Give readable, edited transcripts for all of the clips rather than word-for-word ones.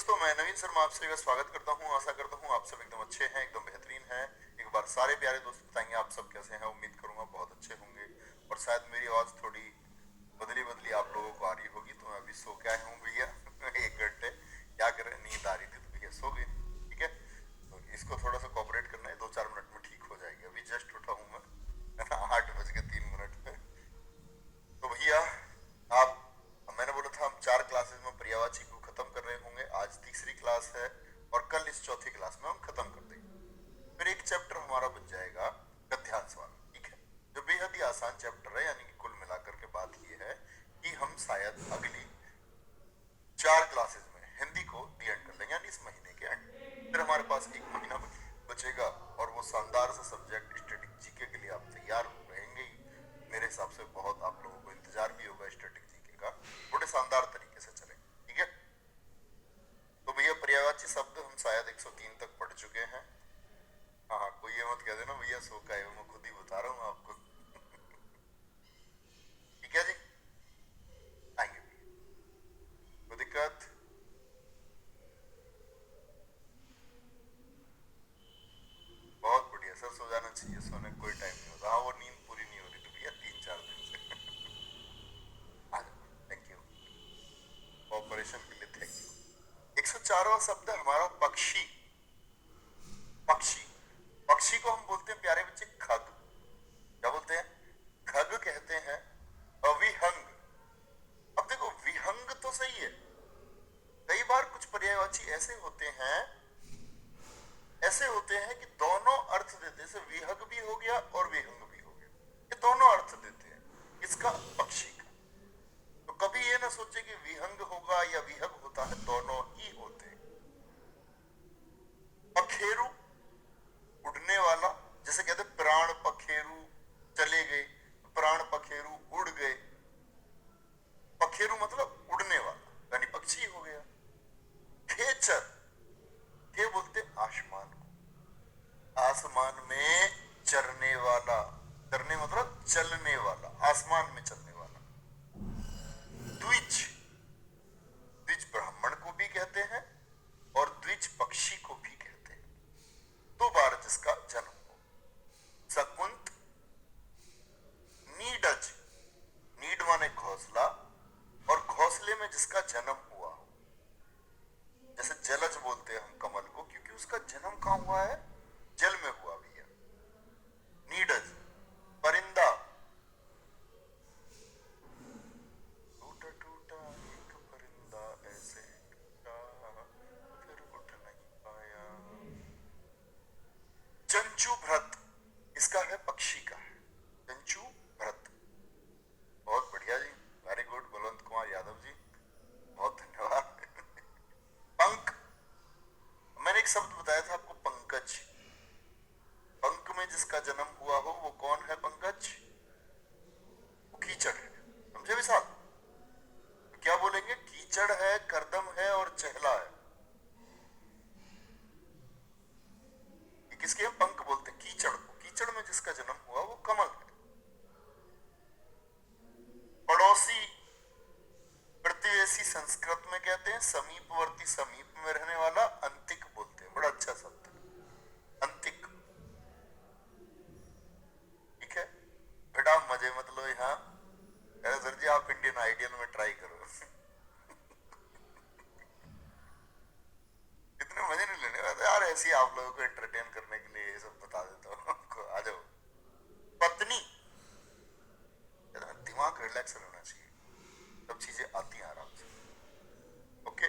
दोस्तों, मैं नवीन शर्मा आप सभी का स्वागत करता हूं। आशा करता हूं आप सब एकदम अच्छे हैं, एकदम बेहतरीन हैं। एक बार सारे प्यारे दोस्त बताएंगे आप सब कैसे हैं। उम्मीद करूंगा बहुत अच्छे होंगे। और शायद मेरी आवाज थोड़ी बदली बदली आप लोगों को आ रही होगी, तो मैं अभी सो के आया हूँ भैया। 1 घंटे क्या करें, नींद आ रही थी तो भैया सो गए। ठीक है, तो इसको थोड़ा सा कोऑपरेट करना है, 2-4 मिनट में ठीक हो जाएगी। अभी जस्ट उठा हूँ मैं, है ना, 8:03 पे। तो भैया आप, मैंने बोला था हम 4 क्लासेस में पर्यायवाची को खत्म कर रहे होंगे। आज तीसरी क्लास है और कल इस चौथी क्लास में हम खत्म कर देंगे। फिर एक चैप्टर हमारा बन जाएगा गद्यांश वाला। ठीक है, जो बेहद ही आसान चैप्टर है। यानी कि कुल मिलाकर के बात ये है कि हम शायद अगली 4 क्लासेस में हिंदी को दी एंड कर लेंगे, यानी इस महीने के एंड। फिर हमारे पास 1 महीना बचेगा और वो शानदार सा सब्जेक्ट स्टैटिक जीके के लिए आप तैयार रहेंगे ही। मेरे हिसाब से बहुत आप लोगों को इंतजार भी होगा स्टैटिक जीके का, बड़े शानदार तरीके से चलेगा। ठीक है, तो भैया पर्यायवाची शब्द हम शायद 103 तक पढ़ चुके हैं। हाँ हाँ, कोई ये मत कह देना भैया सो का है, मैं खुद ही बता रहा हूँ आपको। ठीक है जी, आएंगे भैया, कोई दिक्कत। बहुत बढ़िया सर, सो जाना चाहिए, सोने का कोई टाइम नहीं होता। हाँ, वो नींद पूरी नहीं हो रही थी भैया 3-4 दिन से। आ जाओ, थैंक यू, कोऑपरेशन के लिए थैंक यू। 104वां शब्द है हमारा पक्षी। पक्षी, पक्षी को हम बोलते हैं प्यारे बच्चे खग। क्या बोलते हैं? खग कहते हैं। अविहंग, अब देखो विहंग तो सही है, कई बार कुछ पर्यायवाची ऐसे होते हैं कि दोनों अर्थ देते हैं। जैसे विहग भी हो गया और विहंग भी हो गया, ये दोनों अर्थ देते हैं इसका, पक्षी का। तो कभी ये ना सोचे कि विहंग होगा या विहग होता है, दोनों ही होते हैं। पखेरु, उड़ने वाला, जैसे कहते प्राण पखेरु चले गए, प्राण पखेरु उड़ गए। पखेरु मतलब उड़ने वाला, यानी पक्षी हो गया। खेचर, के बोलते आसमान को, आसमान में चरने वाला, चरने मतलब चलने वाला, आसमान में चलने वाला। द्विज, द्विज ब्राह्मण को भी कहते हैं और द्विज पक्षी को भी कहते हैं, 2 बार जिसका जन्म हो। शकुंत, नीडज, नीड माने घोंसला, और घोंसले में जिसका जन्म हुआ हो। जैसे जलज बोलते हैं हम कमल को, क्योंकि उसका जन्म कहां हुआ है? जल में हुआ भैया। नीडज। परिंदा, टूटा टूटा एक परिंदा ऐसे टूटा, फिर उठ नहीं पाया। चंचू भ्रत, इसका है पक्षी का है, चंचू भ्रत। बहुत बढ़िया जी, वेरी गुड बलवंत कुमार यादव जी, बहुत धन्यवाद। पंख, मैंने एक शब्द बताया था आपको, पंकज। पंख में जिसका जन्म हुआ हो वो कौन है? पंकज, वो कीचड़ है। समझे विशाल? तो क्या बोलेंगे? कीचड़ है, करदम है और चहला है। ये किसके हम पंख बोलते हैं? कीचड़ को। कीचड़ में जिसका जन्म हुआ वो कमल है। पड़ोसी, प्रतिवेशी संस्कृत में कहते हैं। समीपवर्ती, समीप में रहने वाला, अंतिक बोलते हैं। बड़ा अच्छा शब्द है अंतिक। ठीक है, बेटा मजे मत लो यहाँ। अरे सर जी आप इंडियन आइडियल में ट्राई करो। इतने मजे नहीं लेने वाले यार, ऐसे ही आप लोगों को एंटरटेन करने के लिए ये सब बता देता हूँ आपको। आ जाओ। पत्नी, दिमाग रिलैक्स रहना चाहिए, सब चीजें आती हैं आराम से। ओके,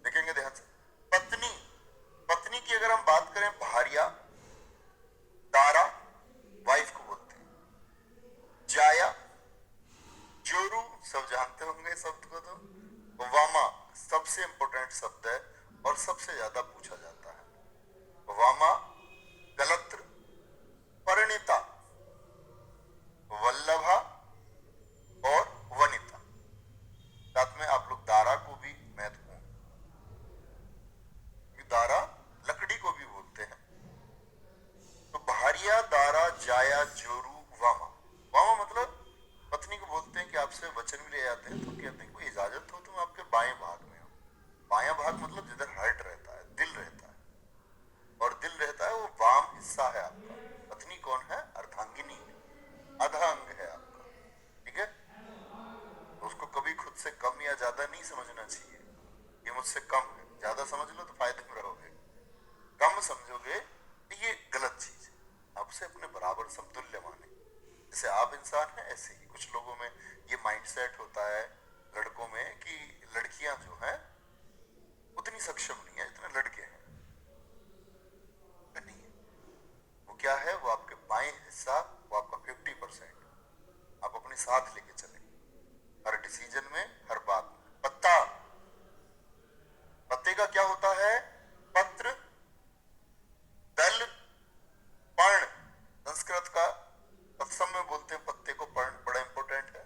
देखेंगे ध्यान से। पत्नी, पत्नी की अगर हम बात करें, भार्या, दारा, वाइफ को बोलते हैं। जाया, जोरू, सब जानते होंगे शब्द को। तो वामा सबसे इंपॉर्टेंट शब्द है और सबसे ज्यादा पूछा जाता है। वामा, गलत्र, परिणीता, वल्लभा और वनिता। साथ में आप लोग दारा को भी महत्वपूर्ण, दारा लकड़ी को भी बोलते हैं। तो भारिया, दारा, जाया, जोरू, वामा। वामा मतलब पत्नी को बोलते हैं कि आपसे वचन भी ले जाते हैं, तो कहते हैं कोई इजाजत हो तो मैं आपके बाएं भाग में हूं। बायां भाग मतलब जिधर ज्यादा नहीं समझना चाहिए, ये मुझसे कम है। ज्यादा समझ लो तो फायदे में रहोगे, कम समझोगे तो ये गलत चीज है। आपसे अपने बराबर समतुल्य माने, जैसे आप इंसान हैं ऐसे ही कुछ लोगों में ये माइंडसेट होता है, लड़कों में, कि लड़कियां जो हैं उतनी सक्षम नहीं है जितने लड़के हैं। नहीं है। वो क्या है, वो आपके बाएं हिस्सा, वो आपका 50%, आप अपने साथ लेके चले हर डिसीजन में, हर बात में। पत्ता, पत्ते का क्या होता है? पत्र, दल, पर्ण। संस्कृत का तत्सम में बोलते हैं पत्ते को पर्ण, बड़ा इंपॉर्टेंट है।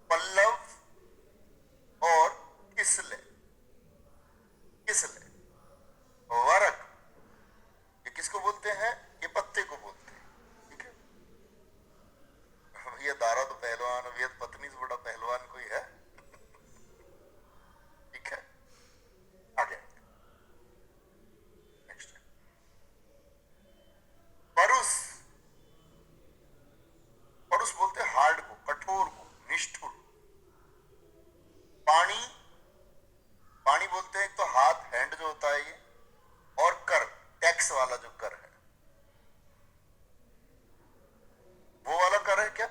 पल्लव और किसले, किसले, वरक, ये किसको बोलते हैं? ये पत्ते को बोलते हैं। ठीक है, ये दारा तो पहलवान, ये पत्नी से बड़ा पहलवान कोई है? ठीक है, आगे नेक्स्ट। परुस, परुस बोलते हैं हार्ड को, कठोर को, निष्ठुर। पानी, पानी बोलते हैं एक तो हाथ, हैंड जो होता है ये, और कर, टैक्स वाला जो कर है, वो वाला कर है क्या?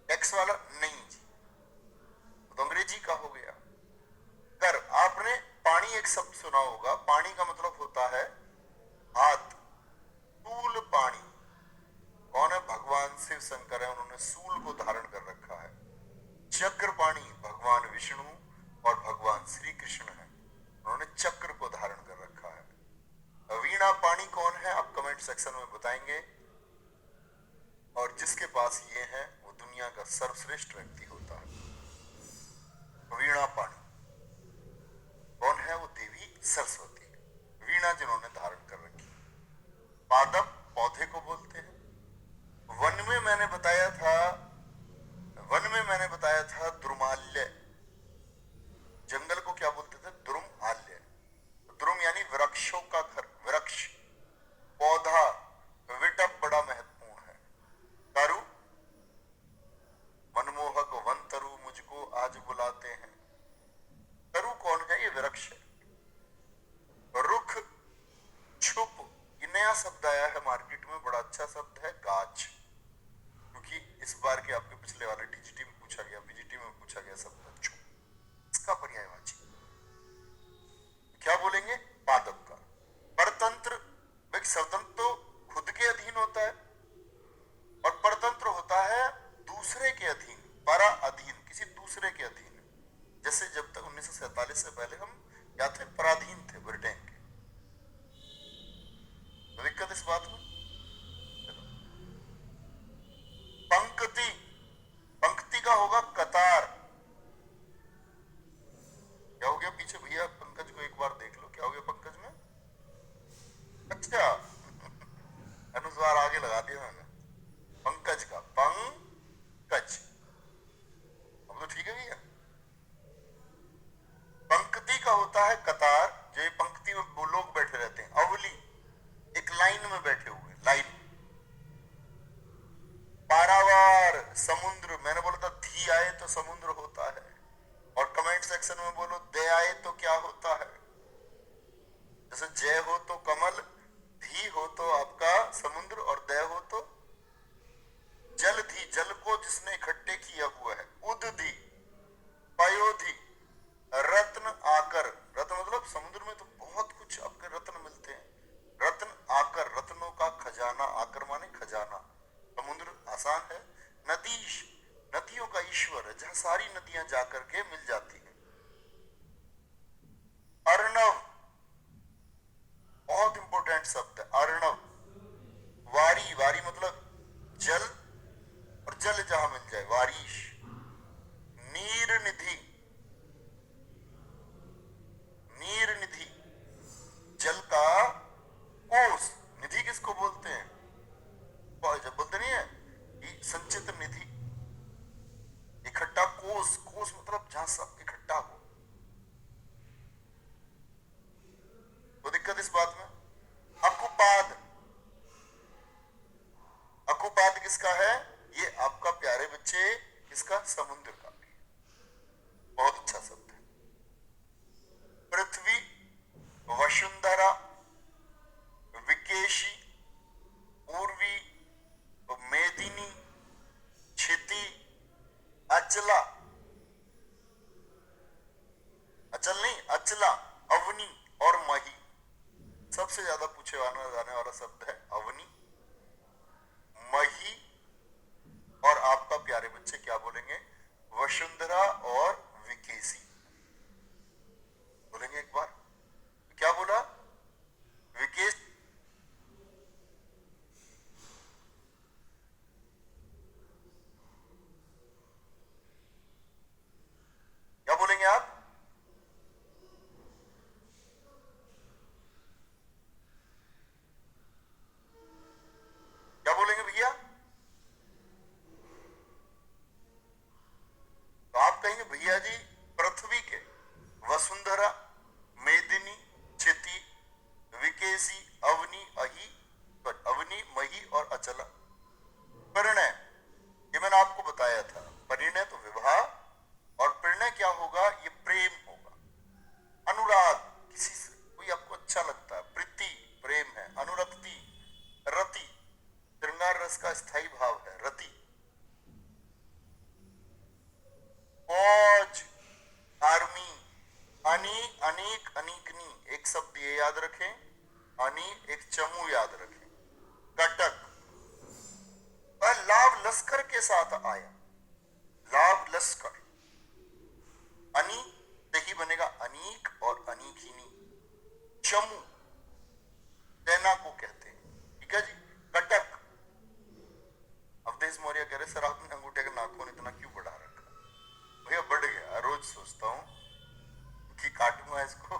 टैक्स वाला नहीं जी, तो अंग्रेजी का हो गया। कर, आपने पानी एक शब्द सुना होगा, पानी का मतलब होता है हाथ, सूल पानी। कौन है? भगवान शिव शंकर है, उन्होंने सूल को धारण कर रखा है। चक्र पाणी भगवान विष्णु और भगवान श्री कृष्ण है, उन्होंने चक्र को धारण कर रखा है। वीणा पाणी कौन है? आप कमेंट सेक्शन में बताएंगे, और जिसके पास ये है वो दुनिया का सर्वश्रेष्ठ व्यक्ति होता है। वीणा पाणी कौन है? वो देवी सरस्वती, वीणा जिन्होंने धारण कर रखी। पादप, पौधे को बोलते हैं। वन में मैंने बताया था, वन में मैंने बताया था द्रुमाल्य, जंगल को क्या बोलते थे? द्रुमाल्य। द्रुम यानी वृक्षों का घर, वृक्ष, पौधा, विटप बड़ा महत्वपूर्ण है। तरु, मनमोहक वन तरु मुझको आज बुलाते हैं। तरु कौन है? ये वृक्ष है। रुख, छुप, ये नया शब्द आया है मार्केट में, बड़ा अच्छा शब्द है, गाछ। क्योंकि इस बार के आपके पिछले वाले टीजीटी में पूछा गया, पीजीटी में पूछा गया शब्द छुप, इसका पर्यायवाची क्या बोलेंगे? पादप का। परतंत्र, भाई स्वतंत्र तो खुद के अधीन होता है, और परतंत्र होता है दूसरे के अधीन, परा अधीन, किसी दूसरे के अधीन। जैसे जब तक 1947 से पहले हम क्या थे? पराधीन थे ब्रिटेन के। तो दिक्कत इस बात में। पंक्ति, पंक्ति का होगा कतार। क्या हो गया पीछे भैया? पंकज को एक बार देख लो, क्या हो गया पंकज में? अच्छा, अनुस्वार आगे लगा दिया मैंने, पंकज का, पंकज। अब तो ठीक है भैया। पंक्ति का होता है कतार, जो ये पंक्ति में वो लोग बैठे रहते हैं, अवली, एक लाइन में बैठे हुए, लाइन। पारावार, समुद्र, मैंने बोला था धी आए तो समुद्र होता है, और कमेंट सेक्शन में बोलो दे आए तो क्या होता है। जैसे जय हो तो कमल, धी हो तो आपका समुद्र, और दय हो तो जलधि, जल को जिसने इकट्ठे किया हुआ है। उदधि, पयोधि, रत्न आकर, रत्न मतलब समुद्र में तो बहुत कुछ आपके रत्न मिलते हैं। रत्न आकर, रत्नों का खजाना, आकर माने खजाना। समुद्र आसान है। नदीश, नदियों का ईश्वर है, जहां सारी नदियां जाकर के मिल जाती हैं। अर्णव, बहुत इंपॉर्टेंट शब्द है अर्णव। वारी, वारी मतलब जल, और जल जहां मिल जाए, वारीश। नीर निधि, नीर निधि, जल का कोष। निधि किसको बोलते हैं? जब बोलते नहीं है कि संचित निधि, इकट्ठा कोष, कोष मतलब जहां सब इकट्ठा हो। तो दिक्कत इस बात में। अकुपाद, अकुपाद किसका है? ये आपका प्यारे बच्चे, किसका? समुद्र का। बहुत अच्छा शब्द है। पूछे जाने वाला शब्द है अवनी, मही, और आपका प्यारे बच्चे क्या बोलेंगे? वसुंधरा और विकेसी। बोलेंगे एक बार, क्या बोला? विकेश। क्या बोलेंगे आप? क्या बोलेंगे भैया? तो आप कहेंगे भैया जी पृथ्वी के वसुंधरा, मेदिनी, चिति, विकेसी, अवनी, अही, अवनी, मही और अचला। परिणय, ये मैंने आपको बताया था। परिणय तो विवाह, और परिणय क्या होगा? ये प्रेम होगा, अनुराग, किसी से कोई आपको अच्छा लगता है, प्रीति प्रेम है, अनुरक्ति, रति श्रृंगार रस का स्थायी भाव है, रति। फौज, आर्मी, अनी, अनेक, अनीकनी, एक शब्द ये याद रखें, अनी एक चमू याद रखें। कटक, वह लाभ लश्कर के साथ आया, लाभ लश्कर। अनी से ही बनेगा अनीक और अनीकिनी। चमू सेना को कहते हैं, ठीक है जी। कटक, अवधेश मौर्य कह रहे सर आपने अंगूठे का नाखून इतना क्यों बढ़ा रखा? भैया बढ़ गया, रोज सोचता हूँ कि काटूंगा इसको,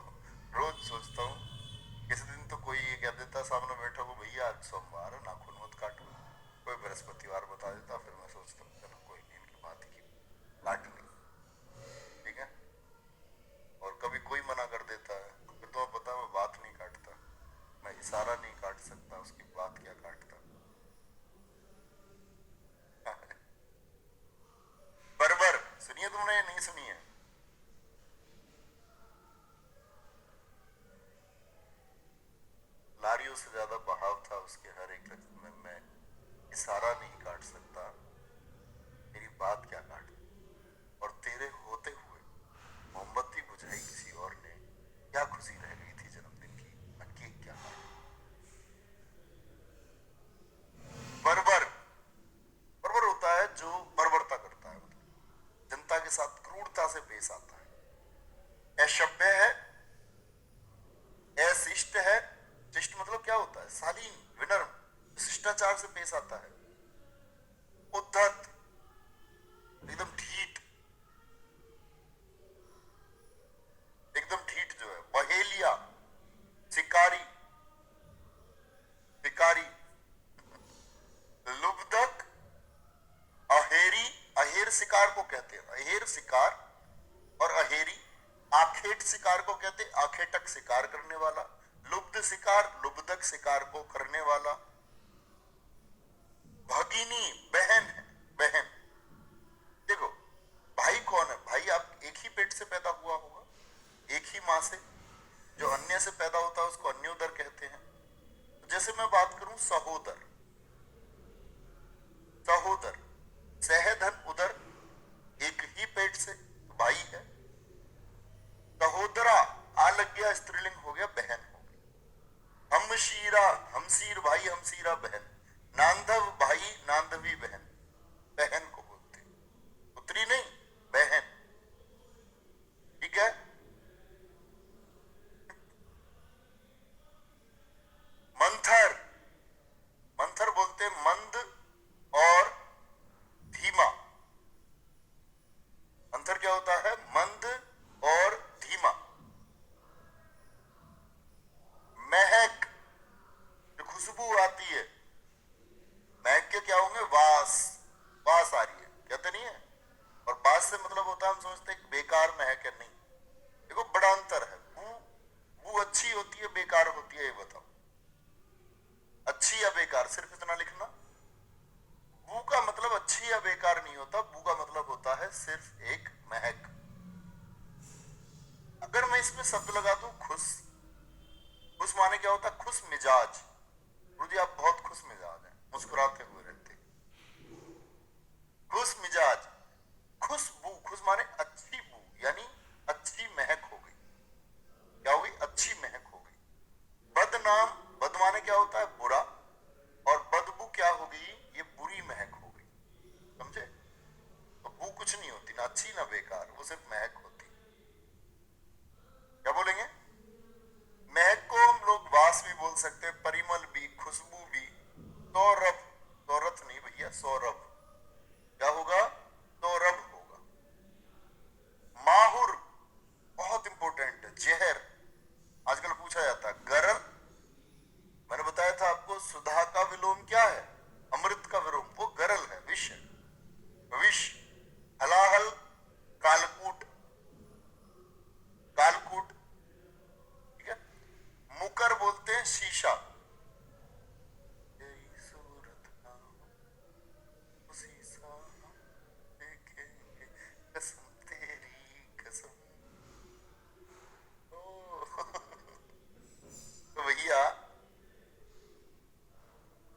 रोज सोचता हूँ। किसी दिन तो कोई ये कह देता सामने बैठा को, भैया आज सोमवार है नाखून मत काटो, कोई बृहस्पतिवार बता देता, फिर मैं सोचता हूँ चलो कोई नहीं, इनकी बात की काट ली, ठीक है। और कभी कोई मना कर देता है, फिर तो पता मैं बात नहीं काटता, मैं इशारा नहीं काट सकता, उसकी बात क्या काटता। बर्बर सुनिए तुमने, नहीं सुनी है? लारियों से ज्यादा बहाव था उसके हर एक लफ्ज में, मैं इशारा नहीं काट सकता, मेरी बात क्या काट। और तेरे होते हुए मोमबत्ती बुझाई किसी और ने, क्या खुशी रह गई थी जन्मदिन की, मैं केक क्या काटूं। बर्बर, बर्बर होता है जो बर्बरता करता है, मतलब जनता के साथ क्रूरता से पेश आता है। असभ्य है, अशिष्ट है। शिष्ट मतलब क्या होता है? शालीन, विनम्र, शिष्टाचार से पेश आता है। उद्धत, एकदम ढीठ, एकदम ढीठ जो है। बहेलिया, शिकारी, शिकारी। लुब्धक, अहेरी, अहेर शिकार को कहते हैं, अहेर शिकार, और अहेरी आखेट शिकार को कहते हैं, आखेटक शिकार करने वाला। लुब्ध शिकार, लुब्धक शिकार को करने वाला। भगिनी, बहन है, बहन। देखो भाई कौन है? भाई आप एक ही पेट से पैदा हुआ होगा, एक ही माँ से। जो अन्य से पैदा होता है उसको अन्योदर कहते हैं। जैसे मैं बात करूं सहोदर, सहोदर, सहधन उदर, एक ही पेट से, तो भाई है। सहोदरा, आ लग गया, स्त्रीलिंग हो गया, बहन हो गई। हमशीरा, हमशीर भाई, हमशीरा बहन। नांदव भाई, नांदवी बहन, बहन को बोलते हैं, पुत्री नहीं, बहन, ठीक है। मंथर, मंथर बोलते हैं मंद और धीमा। अंतर क्या होता है? मंद और धीमा। महक, जो खुशबू आती है, महक के क्या होंगे? वास, वास आ रही है, कहते नहीं है। और वास से मतलब होता है, हम समझते हैं बेकार महक है, नहीं। देखो बड़ा अंतर है। बू, बू अच्छी होती है बेकार होती है, ये बताओ? अच्छी या बेकार, सिर्फ इतना लिखना। बू का मतलब अच्छी या बेकार नहीं होता, बू का मतलब होता है सिर्फ एक महक। अगर मैं इसमें शब्द लगा दूं खुश, खुश माने क्या होता है? खुश मिजाज। गुरु जी आप बहुत खुश मिजाज हैं, मुस्कुराते हुए रहते हैं। खुश मिजाज, खुशबू, खुश माने अच्छी बू, यानी अच्छी महक हो गई। क्या हो गई? अच्छी महक हो गई। बदनाम, बदमाश शीशा, यही सूरत उसी सा देखेंगे, कसम तेरी कसम। ओ तो भैया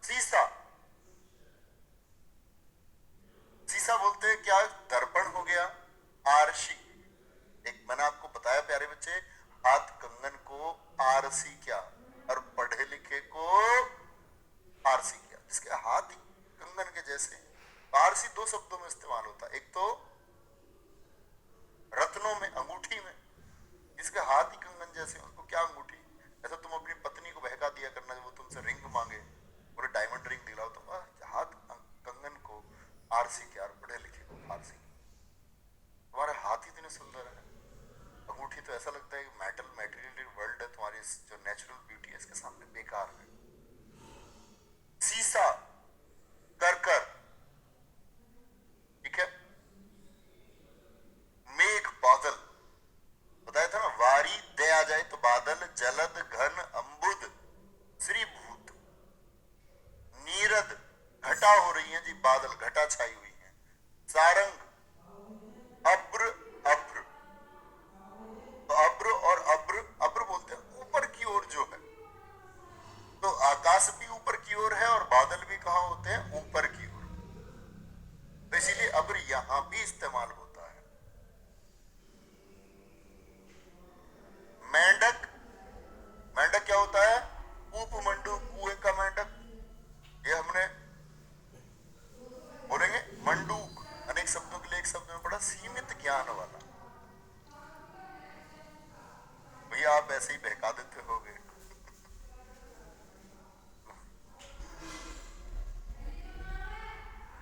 शीशा, शीशा बोलते हैं क्या? दर्पण हो गया। आरसी, एक मैंने आपको बताया प्यारे बच्चे, हाथ कंगन को आरसी क्या, और पढ़े लिखे को आरसी क्या, जिसके हाथ ही कंगन के जैसे हैं। आरसी दो शब्दों में इस्तेमाल होता है, एक तो रत्नों में, अंगूठी में, जिसके हाथ ही कंगन जैसे, उसको क्या अंगूठी। ऐसा तुम अपनी पत्नी को बहका दिया करना, जब वो तुमसे रिंग मांगे, पूरे डायमंड रिंग दिलाओ, तो हाथ कंगन को आरसी क्या, और पढ़े लिखे को फारसी। तुम्हारे हाथ ही इतने सुंदर है, अंगूठी तो ऐसा लगता है कि मेटल मेटेरियल वर्ल्ड है, तुम्हारी जो नेचुरल ब्यूटी है इसके सामने बेकार है। शीशा, करकर, ठीक है। मेघ, बादल, बताया था ना, वारी दे आ जाए तो बादल, जलद घन अंबुद श्रीभूत। नीरद, घटा हो रही है जी, बादल घटा छाई हुई है। सारंग, अब्र, अब्र, तो अब्र और अब्र, अब्र बोलते हैं ऊपर की ओर जो है, तो आकाश भी ऊपर की ओर है और बादल भी कहां होते हैं? ऊपर की ओर। तो इसीलिए अब्र यहां भी इस्तेमाल होता है। मेंढक, मेंढक क्या होता है? कूप मंडू, कुएं का मेंढक। ये हमने बोलेंगे मंडूक, अनेक शब्दों के लिए एक शब्द में पड़ा, सीमित ज्ञान वाला। भैया आप ऐसे ही बहका देते होगे।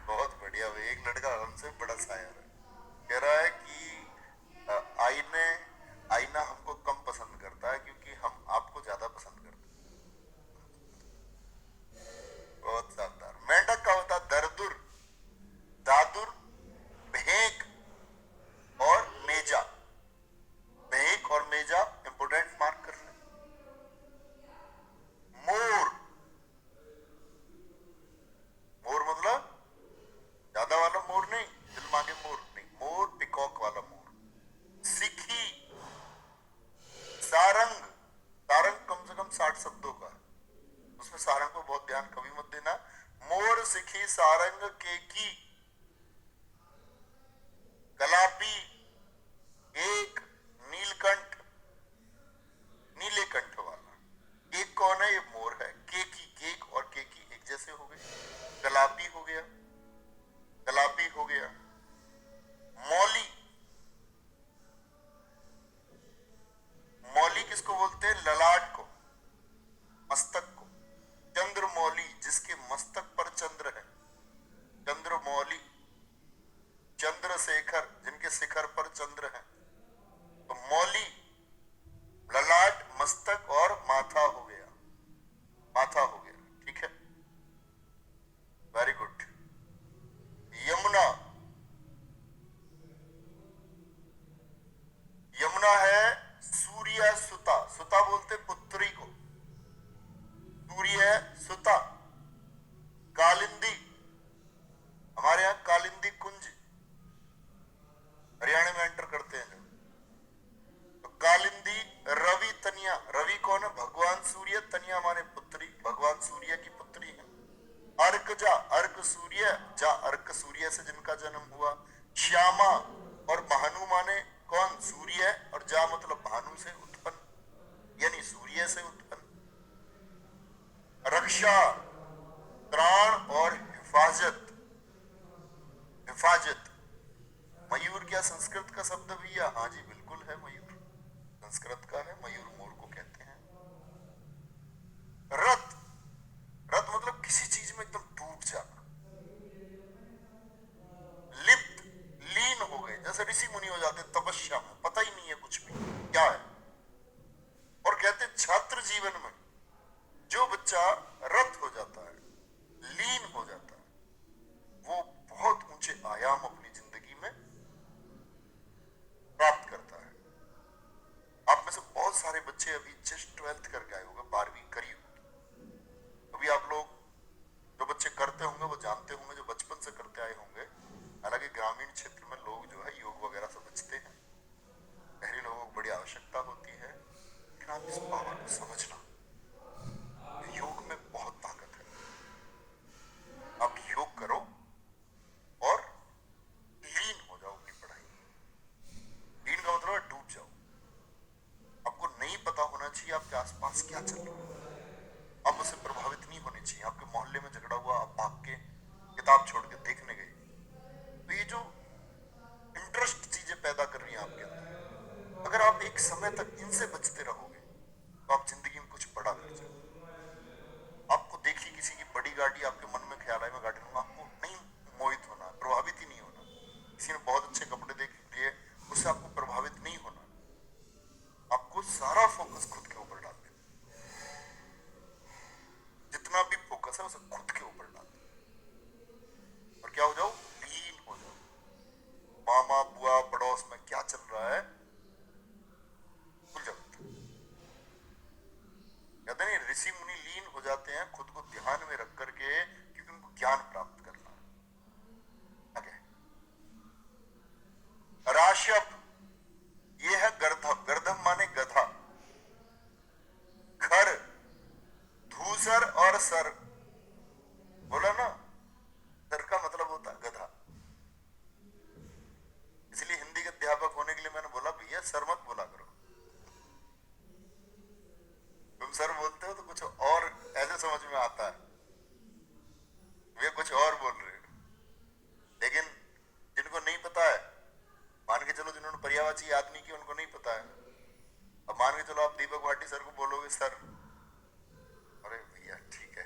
बहुत बढ़िया भाई, एक लड़का हमसे बड़ा शायर है, कह रहा है कि आईने, आईना हमको कम पसंद करता है क्योंकि हम आपको ज्यादा पसंद करते हैं। बहुत शानदार। मेंढक का होता दरदुर, दादुर, भेक और मेजा। भेक और मेजा इंपोर्टेंट मार्क कर ले। मोर, मोर मतलब ज्यादा वाला मोर नहीं, दिल मांगे मोर नहीं, मोर पिकॉक वाला मोर। सिखी, सारंग, सारंग कम से कम 60 शब्दों का है, उसमें सारंग को बहुत ध्यान कभी मत देना। मोर, सिखी, सारंग, केकी, कलापी, एक, नीलकंठ, नीले कंठ वाला। एक कौन है? ये मोर है। केकी, केक और केकी एक जैसे हो गए। कलापी हो गया, कलापी हो गया। मौली, मौली किसको बोलते हैं? ललाट को, मस्तक को। चंद्रमौली, जिसके मस्तक पर चंद्र है, चंद्रमौली। चंद्रशेखर, जिनके शिखर पर चंद्र है। तो मौली, ललाट, मस्तक और माथा हो गया, माथा हो गया, ठीक है, वेरी गुड। यमुना, यमुना है सूर्य सुता, सुता बोलते पुत्री को, सूर्य सुता। कालिंदी, हमारे यहां कालिंदी कुंज हरियाणा में एंटर करते हैं जब, तो कालिंदी। रवि, तनिया, रवि कौन है? भगवान सूर्य, तनिया माने पुत्री, भगवान सूर्य की पुत्री है। अर्कजा, अर्क सूर्य, जा अर्क सूर्य से जिनका जन्म हुआ। श्यामा और भानु माने कौन? सूर्य, और जा मतलब भानु से उत्पन्न, यानी सूर्य से उत्पन्न। रक्षा, त्राण और हिफाजत, हिफाजत। मयूर क्या संस्कृत का शब्द भैया? हाँ जी बिल्कुल है, मयूर संस्कृत का है, मयूर मोर को कहते हैं। रत, रत मतलब किसी चीज में एकदम डूब जाना। लिप्त, लीन हो गए, जैसे ऋषि मुनि हो जाते तपस्या में, पता ही नहीं है कुछ भी क्या है। और कहते छात्र जीवन में जो बच्चा रत हो जाता है, लीन हो जाता है, वो बहुत ऊंचे आयाम अपनी जिंदगी में प्राप्त करता है। आप में से बहुत सारे बच्चे अभी जस्ट 12th करके आए होंगे, 12वीं करी होगी, अभी आप लोग जो बच्चे करते होंगे वो जानते होंगे, जो बचपन से करते आए होंगे। हालांकि ग्रामीण क्षेत्र में लोग जो है योग वगैरह से बचते हैं, शहरी लोगों को बड़ी आवश्यकता होती है। लेकिन आप इस पावर को समझना, योग में बहुत ताकत है। आप योग करो और लीन हो जाओ अपनी पढ़ाई में। लीन का मतलब है डूब जाओ। आपको नहीं पता होना चाहिए आपके आसपास क्या चल रहा है, आप उससे प्रभावित नहीं होने चाहिए। आपके मोहल्ले में झगड़ा हुआ, आप भाग के किताब छोड़ के देखने गए, तो ये जो इंटरेस्ट चीजें पैदा कर रही हैं आपके अंदर, अगर आप एक समय तक इनसे बचते रहोगे तो आप जिंदगी में कुछ बड़ा कर जाओगे। आपको देखी किसी की बड़ी गाड़ी, आपके मन में ख्याल है मैं गाड़ी लूंगा, आपको नहीं मोहित होना, प्रभावित ही नहीं होना। किसी ने बहुत अच्छे कपड़े देख लिए, उससे आपको प्रभावित नहीं होना। आपको सारा फोकस खुद के ऊपर डाल देना, जितना भी फोकस है उसे खुद के ऊपर डाल देना और क्या हो जाओ, लीन हो जाओ। मामा बुआ पड़ोस में क्या चल रहा है भूल जाओ। कहते नहीं, ऋषि मुनि लीन हो जाते हैं खुद को ध्यान में रख करके, क्योंकि उनको ज्ञान प्राप्त करना है। आगे राशप, ये है गर्दभ। गर्दभ माने गधा। खर, धूसर और सर, बोला ना, सर का मतलब होता है गधा। इसलिए हिंदी के अध्यापक होने के लिए मैंने बोला भैया सर मत बोला करो, तुम सर बोलते हो तो कुछ और ऐसे समझ में आता है, वे कुछ और बोल रहे हो। लेकिन जिनको नहीं पता है, मान के चलो जिन्होंने पर्यायवाची याद नहीं की उनको नहीं पता है। अब मान के चलो आप दीपक भाटी सर को बोलोगे सर, अरे भैया ठीक है।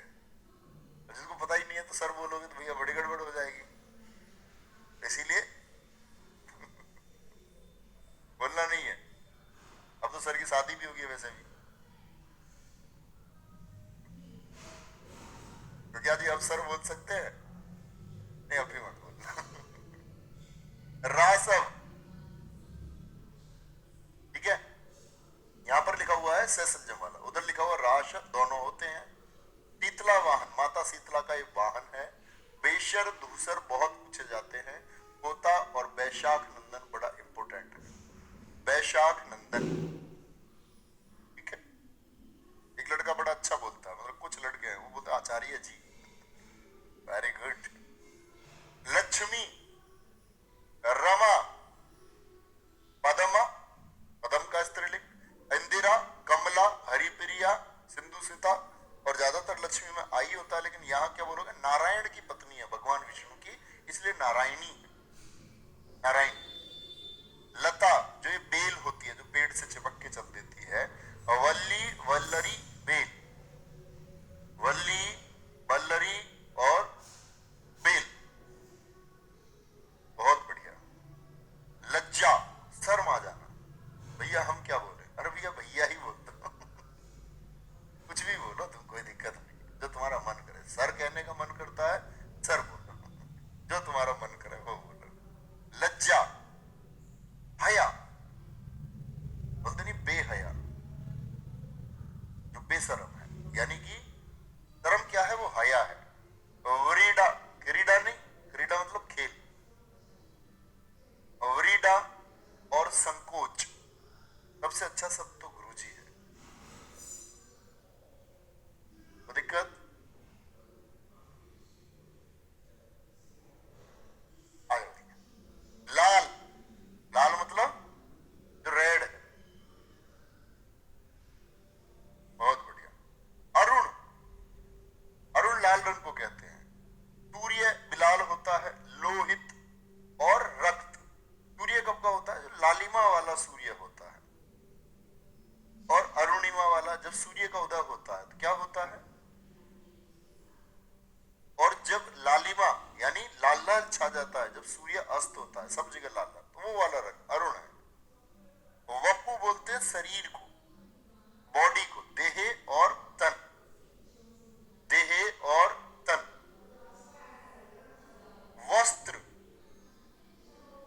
और जिसको पता ही नहीं है तो सर बोलोगे तो भैया बड़ी गड़बड़ हो जाएगी। इसीलिए बोलना नहीं है। अब तो सर की शादी भी होगी वैसे भी, तो क्या जी अब सर बोल सकते हैं? नहीं अभी मत बोलना। रासव, ठीक है, यहां पर लिखा हुआ है सैसंजम वाला, उधर लिखा हुआ राशव, दोनों होते हैं। शीतला वाहन, माता शीतला का एक वाहन है। बेशर धूसर बहुत पूछे जाते हैं। पोता और बैशाख नंदन बड़ा इंपोर्टेंट है। बैशाख नंदन, ठीक है। एक लड़का बड़ा अच्छा बोलता है, मतलब कुछ लड़के हैं वो बोलते आचार्य जी, वेरी गुड। लक्ष्मी, रमा, पदमा, पदम का स्त्रीलिंग, इंदिरा, कमला, हरिप्रिया, सिंधुसिता, और ज्यादातर लक्ष्मी में आई होता है, लेकिन यहाँ क्या बोलोगे, नारायण की पत्नी है भगवान विष्णु की, इसलिए नारायणी है, नारायण। लता, जो ये बेल होती है जो पेड़ से चिपक के चल देती है। वल्ली, वल्लरी, बेल, वल्ली, वल्लरी और बेल, बहुत बढ़िया। लज्जा, शर्म आ जाना, भैया हम क्या बोले, अरे भैया भैया ही बोलते हो। कुछ भी बोलो तुम, कोई दिक्कत नहीं, जो तुम्हारा मन करे। सर कहने का मन करता है सर बोलो, जो तुम्हारा मन करे वो बोलो। लज्जा, हया, बोलते नहीं बेहया, जो बेशरम है, यानी कि शर्म क्या है, वो हया है। वरीडा, क्रीडा नहीं, क्रीडा मतलब खेल। वरीडा और संकोच, सबसे अच्छा शब्द तो गुरुजी है। तो दिक्कत आ जाती है। लाल, लाल मतलब जो रेड है, बहुत बढ़िया। अरुण, अरुण लाल रंग को कहते हैं। सूर्य बिलाल होता है, लोहित और रक्त। सूर्य कब का होता है, जो लालिमा वाला सूर्य होता है, और अरुणिमा वाला जब सूर्य का उदय होता है तो क्या होता है, और जब लालिमा यानी लाल लाल छा जाता है, जब सूर्य अस्त होता है सब जगह लाल लाल, तो वो वाला रंग अरुण है। वपु बोलते हैं शरीर को, बॉडी को, देहे और तन, देहे और तन। वस्त्र,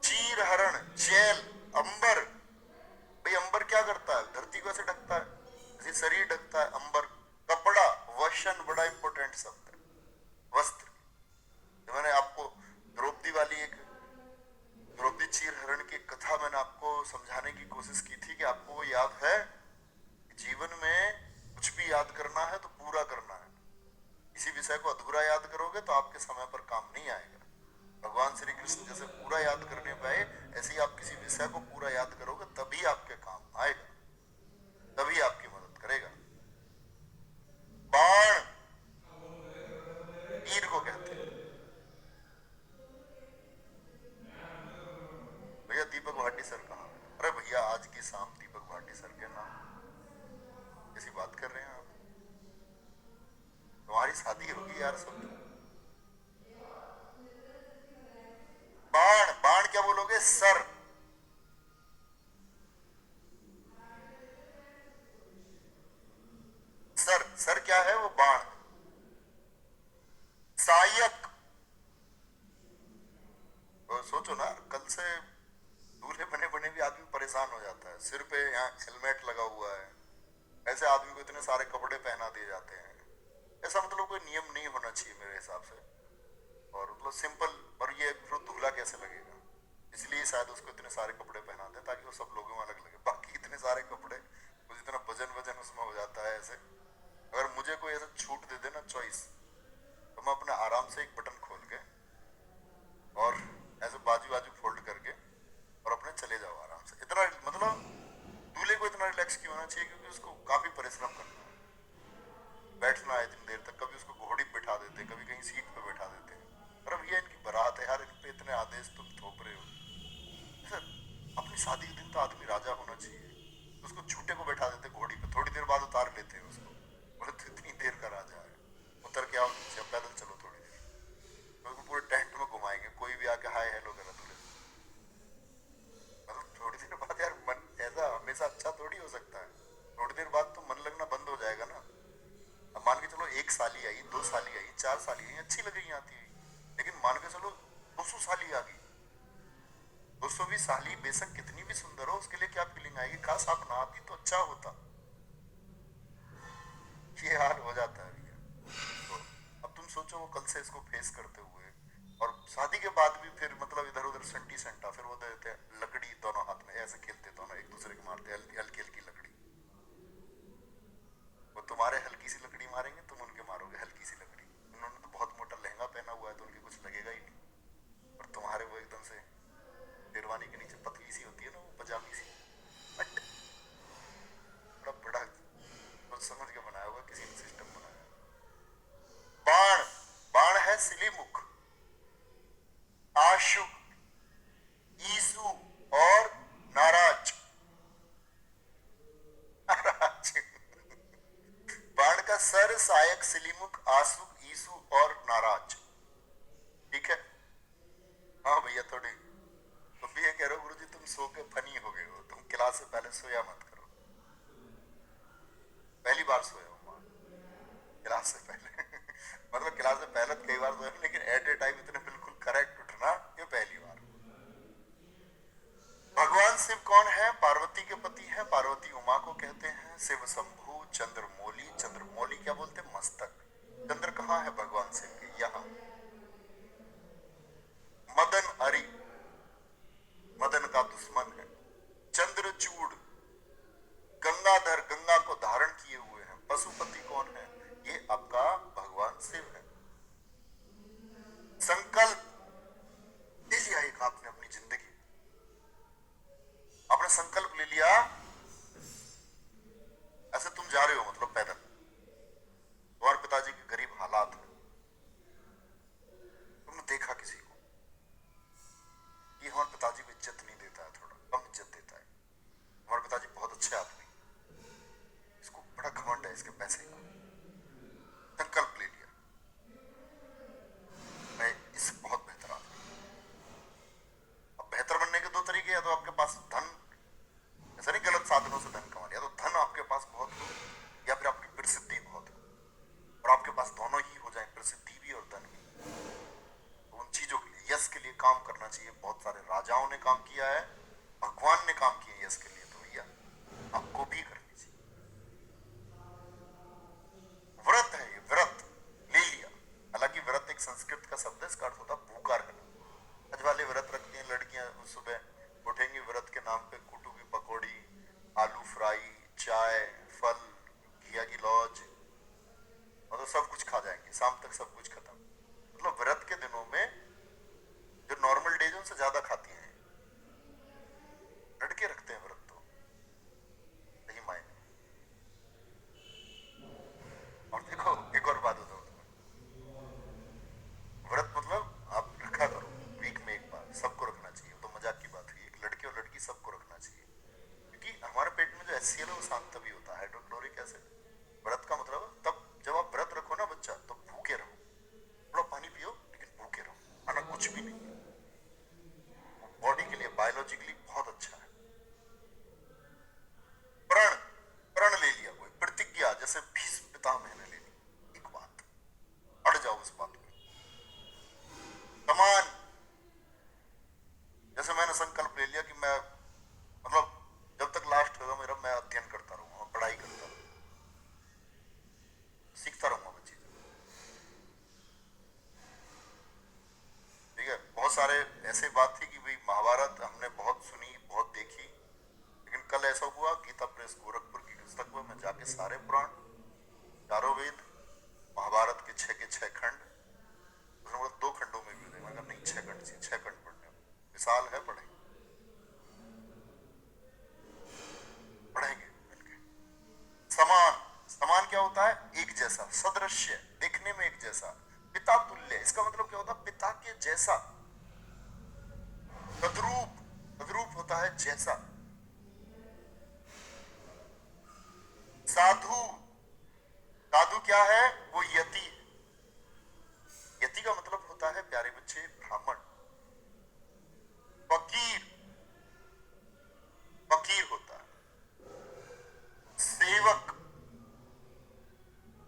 चीर हरण, चैल, अंबर। भाई अंबर क्या करता है, धरती को ऐसे ढकता है, जैसे शरीर ढकता है अंबर। कपड़ा, वशन, बड़ा इंपॉर्टेंट शब्द है, वस्त्र। तो मैंने आपको द्रौपदी वाली एक द्रौपदी चीर हरण की कथा मैंने आपको समझाने की कोशिश की थी कि आपको वो याद है। जीवन में कुछ भी याद करना है तो पूरा करना है। किसी विषय को अधूरा याद करोगे तो आपके समय पर काम नहीं आएगा। भगवान श्री कृष्ण जैसे पूरा याद करने पाए, ऐसे ही आप किसी विषय को पूरा याद करोगे तभी आपके काम आएगा, तभी आपकी मदद करेगा। बाण तीर को कहते हैं। भैया दीपक भाटी सर कहाँ है? अरे भैया आज की शाम दीपक भाटी सर के नाम कैसी बात कर रहे हैं आप? तुम्हारी शादी होगी यार सब। बाण बाण क्या बोलोगे? सर। सर सर क्या है? वो बाण। सहायक। तो सोचो ना, कल से दूल्हे बने बने भी आदमी परेशान हो जाता है। सिर पे यहाँ हेलमेट लगा हुआ है, ऐसे आदमी को इतने सारे कपड़े पहना दिए जाते हैं। ऐसा मतलब कोई नियम नहीं होना चाहिए मेरे हिसाब से। और मतलब सिंपल। और ये फिर दूल्हा कैसे लगेगा? इसलिए शायद उसको इतने सारे कपड़े पहनाते हैं ताकि वो सब लोगों में अलग लगे। बाकी इतने सारे कपड़े, कुछ इतना वजन वजन उसमें हो जाता है ऐसे। अगर मुझे कोई ऐसा छूट दे देना चॉइस, तो मैं अपने आराम से एक बटन खोल के और ऐसे बाजू बाजू फोल्ड करके और अपने चले जाओ आराम से। इतना मतलब दूल्हे को इतना रिलैक्स क्यों होना चाहिए? क्योंकि उसको काफी परिश्रम करना है, बैठना है इतनी देर तक। कभी उसको घोड़ी पे बैठा देते, कभी कहीं सीट पे बैठा देते हैं। अरे भैया इनकी बारात है यार, इन पे इतने आदेश तुम थोप रहे हो। सर अपनी शादी के दिन तो आदमी राजा होना चाहिए। तो उसको झूठे को बैठा देते घोड़ी पे, थोड़ी देर बाद उतार लेते हैं उसको। बोले तो इतनी देर का राजा है, उतर के आओ नीचे, अब पैदल चलो थोड़ी देर। तो उसको पूरे टेंट में घुमाएंगे, कोई भी आके हाय हेलो करा दूल्हे। मतलब थोड़ी देर बाद यार मन ऐसा हमेशा अच्छा थोड़ी हो सकता है। थोड़ी देर बाद तो मन लगना बंद हो जाएगा ना। अब मान के चलो एक साली आई, दो साली आई, चार साली आई, अच्छी लग रही आती है। लेकिन मान के चलो 200 साली आ गई। 200वीं साली बेशक कितनी भी सुंदर हो, उसके लिए क्या फीलिंग आएगी? काश आप ना आती तो अच्छा होता। ये हाल हो जाता है भैया। तो अब तुम सोचो वो कल से इसको फेस करते हुए, और शादी के बाद भी फिर मतलब इधर उधर संटी संटा, फिर वो देते हैं लकड़ी दोनों हाथ में, ऐसे खेलते दोनों एक दूसरे को मारते, हल्की हल्की हल्की लकड़ी। वो तुम्हारे हल्की सी लकड़ी मारेंगे, तुम उनके मारोगे हल्की सी लकड़ी। उन्होंने तो बहुत मोटा लहंगा पहना हुआ है तो उनके कुछ लगेगा ही नहीं। और तुम्हारे वो एकदम से शेरवानी के नीचे पतली सी होती है ना, वो पजामी सी, बट बड़ा बड़ा सोच समझ के बनाया हुआ, किसी ने सिस्टम बनाया है। बाण बाण है सिलीमुख, आशुक, ईसु और नाराज। नाराज। बाण का सर, सहायक, सिलीमुख, आशुक, ईसु और नाराज। ठीक है। हाँ भैया थोड़ी। तुम भी ये कह रहे हो गुरुजी तुम सो के फनी हो गए हो, तुम क्लास से पहले सोया मत करो। पहली बार सोया हूँ वहां क्लास से पहले। मतलब क्लास से पहले तो कई बार सोया हूं, लेकिन एट ए टाइम इतने बिल्कुल करेक्ट उठना ये पहली बार। भगवान शिव कौन है? पार्वती के पति हैं। पार्वती उमा को कहते हैं। शिव शंभु चंद्रमौली, चंद्रमौली क्या बोलते हैं? मस्तक। चंद्र कहाँ है भगवान शिव के? यहाँ। मदन हरि, मदन का दुश्मन है। चंद्रचूड़, गंगाधर, गंगा को धारण किए हुए हैं। पशुपति कौन है? ये आपका भगवान शिव है। संकल्प ले लिया एक आपने अपनी जिंदगी, आपने संकल्प ले लिया। ऐसे तुम जा रहे हो मतलब पैदल, तुम्हारे पिताजी के गरीब हालात है, तुमने देखा किसी को कि हमारे पिताजी को इज्जत नहीं देता है, थोड़ा कम इज्जत देता है, हमारे पिताजी बहुत अच्छे आदमी, तभी होता है हाइड्रोक्लोरिक एसिड। व्रत का मतलब तब जब आप व्रत रखो ना बच्चा, तो भूखे रहो, थोड़ा पानी पियो लेकिन भूखे रहो, खाना कुछ भी नहीं। बॉडी के लिए बायोलॉजिकली बहुत अच्छा है। प्रण, प्रण ले लिया कोई, प्रतिज्ञा, जैसे भीष्म पितामह ने ले ली एक बात, अड़ जाओ उस बात में। समान, जैसे मैंने संकल्प ले लिया कि मैं मतलब जब तक लास्ट होगा मेरा, मैं अध्ययन करता रहूंगा, पढ़ाई करता रहूंगा, सीखता रहूंगा मैं चीजें। ठीक है, बहुत सारे ऐसे बात थी कि भाई महाभारत हमने बहुत सुनी, बहुत देखी, लेकिन कल ऐसा हुआ गीता प्रेस गोरखपुर की पुस्तक में मैं जाके सारे पुराण, चारों वेद, महाभारत के 6 खंड, उसने बोला 2 खंडों में भी मैंने कहा नहीं 6 खंड चाहिए, 6 खंड पढ़ने, विशाल है, पढ़ेंगे पढ़ेंगे मिलके। समान, समान क्या होता है? एक जैसा, सदृश्य, देखने में एक जैसा। पिता तुल्य, इसका मतलब क्या होता है? पिता के जैसा। तद्रूप, तद्रूप होता है जैसा। साधु, साधु क्या है? वो यति। यति का मतलब होता है प्यारे बच्चे ब्राह्मण। फकीर, फकीर होता है। सेवक,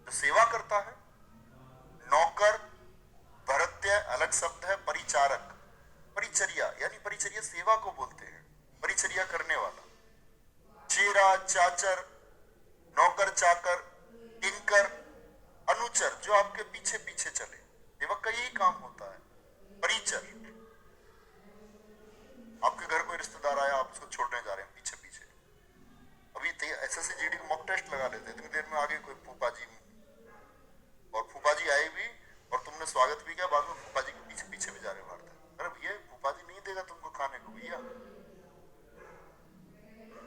जो सेवा करता है। नौकर, भृत्य अलग शब्द है, परिचारक, परिचर्या, यानी परिचर्या सेवा को बोलते हैं, परिचर्या करने वाला। चेरा, चाचर, नौकर चाकर, किंकर, अनुचर, जो आपके पीछे पीछे चले, सेवक का यही काम होता है। परिचर, आपके घर कोई रिश्तेदार आया, आप उसको छोड़ने जा रहे हैं पीछे पीछे, अभी एसएससी जीडी का मॉक टेस्ट लगा लेते, इतनी देर में आगे कोई फूफा जी, और फूफा जी आए भी और तुमने स्वागत भी किया, बाद में फूफा जी के पीछे पीछे भी जा रहे मारते। अरे भैया फूफा जी नहीं देगा तुमको खाने को, भैया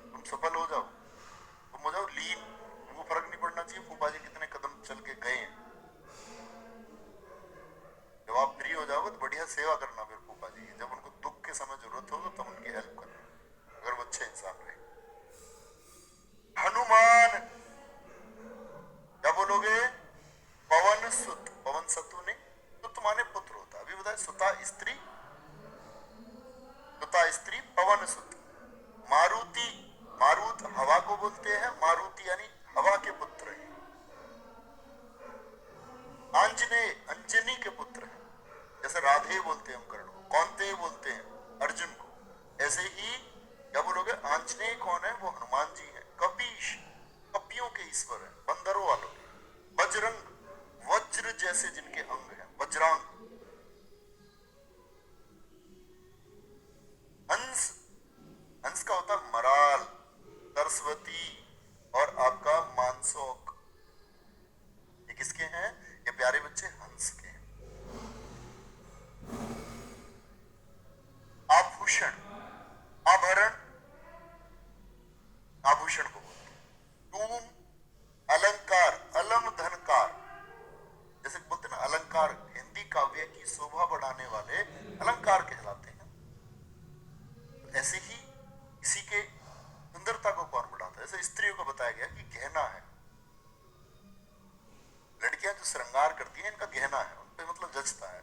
तुम सफल हो जाओ, तुम हो जाओ लीन, तुमको फर्क नहीं पड़ना चाहिए फूफा जी कितने कदम चल के गए हैं। जब आप फ्री हो जाओगे तो बढ़िया सेवा करना फिर फूफा जी की, जब उनको दुख के समय जरूरत होगा तब उनकी हेल्प करना, अगर वो अच्छे इंसान रहे। हनुमान, क्या बोलोगे? पवन सुत, पवन सतु नहीं, सुत माने पुत्र होता, अभी बताए सुता स्त्री, सुता स्त्री पवन सुत। मारुति, मारुत हवा को बोलते हैं, मारुति यानी हवा के पुत्र हैं। आंजनेय, अंजनी के पुत्र हैं, जैसे राधे बोलते हैं हम कर्ण को, कौनते बोलते हैं अर्जुन को, ऐसे ही क्या बोलोगे? आंजनेय कौन है? वो हनुमान जी हैं। कपीश, कपियों के ईश्वर हैं, बंदरों वालों के। बजरंग, वज्र जैसे जिनके अंग हैं, वज्रांग। हंस, हंस का होता मराल, सरस्वती और आपका मानसोक, ये किसके हैं? ये प्यारे बच्चे हंस के हैं। आभूषण, आभरण, आभूषण को बोलते हैं। टूम, अलंकार, अलम धनकार, जैसे बोलते हैं ना अलंकार, हिंदी काव्य की शोभा बढ़ाने वाले अलंकार कहलाते हैं। तो ऐसे ही इसी के सुंदरता को कौन बढ़ाता है? जैसे स्त्रियों को बताया गया कि गहना है, लड़कियां जो श्रृंगार करती हैं इनका गहना है, उन पे मतलब जचता है,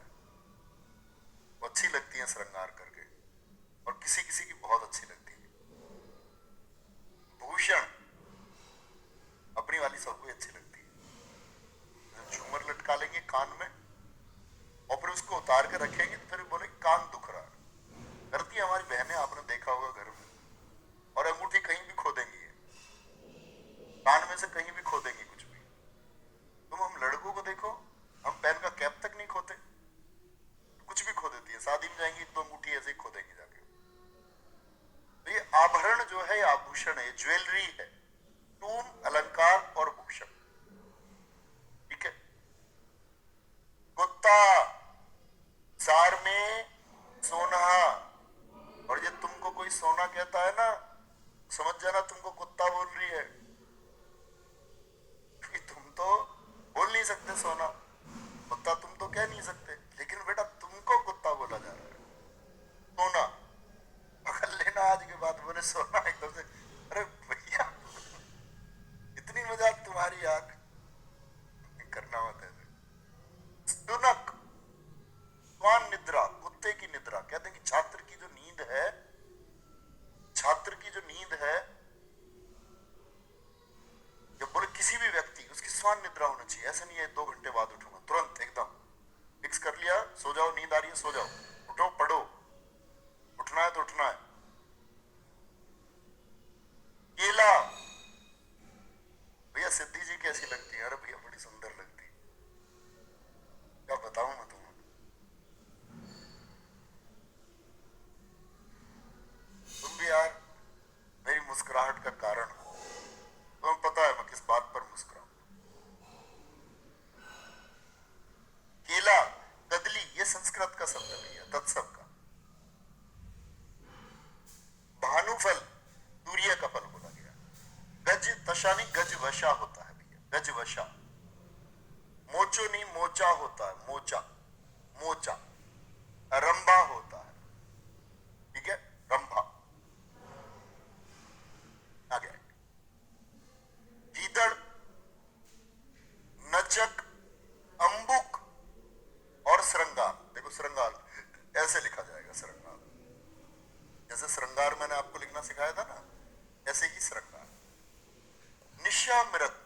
वो अच्छी लगती है श्रृंगार करके, और किसी किसी की बहुत अच्छी लगती है। भूषण, अपनी वाली सबको अच्छी लगती है। जब झूमर लटका लेंगे कान में और फिर उसको उतार कर रखेंगे तो फिर बोले कान दुख रहा है। करती है हमारी बहनें, आपने देखा होगा घर में, और अंगूठी कहीं भी खो देंगी, कान में से कहीं भी खो देंगी कुछ भी। तुम हम लड़कों को देखो, हम पैन का कैप तक नहीं खोते, कुछ भी खो देती है, शादी में जाएंगी तो अंगूठी ऐसे ही खो देंगी जाके। तो ये आभरण जो है, आभूषण है, ज्वेलरी है, टूम, अलंकार और भूषण। ठीक है। कुत्ता, सार में सोना, और ये तुमको कोई सोना कहता है ना, समझ जाना तुमको कुत्ता बोल रही है। आयुष्मान निद्रा होना चाहिए, ऐसा नहीं है 2 घंटे बाद उठूंगा, तुरंत एकदम फिक्स कर लिया, सो जाओ, नींद आ रही है सो जाओ, उठो पढ़ो, उठना है तो उठना है। केला, भैया सिद्धि जी कैसी लगती है? अरे भैया बड़ी सुंदर लगती है, क्या बताऊं मैं तुम्हें। तुम भी यार मेरी मुस्कुराहट का कारण हो, तुम्हें पता है मैं किस बात पर मुस्कुराऊं। केला, कदली, ये संस्कृत का शब्द है भैया, तत्सव का। भानुफल, सूर्य का फल बोला गया। गज तशानी गज वशा होता है भैया, गज वशा। मोचो नहीं मोचा होता है, मोचा, मोचा। रंभा होता है, ठीक है, रंभा। आगे गीदड़, नचक, अंबुक और श्रृंगार। देखो श्रृंगार ऐसे लिखा जाएगा, श्रृंगार जैसे श्रृंगार मैंने आपको लिखना सिखाया था ना, ऐसे ही श्रृंगार। निशामृत,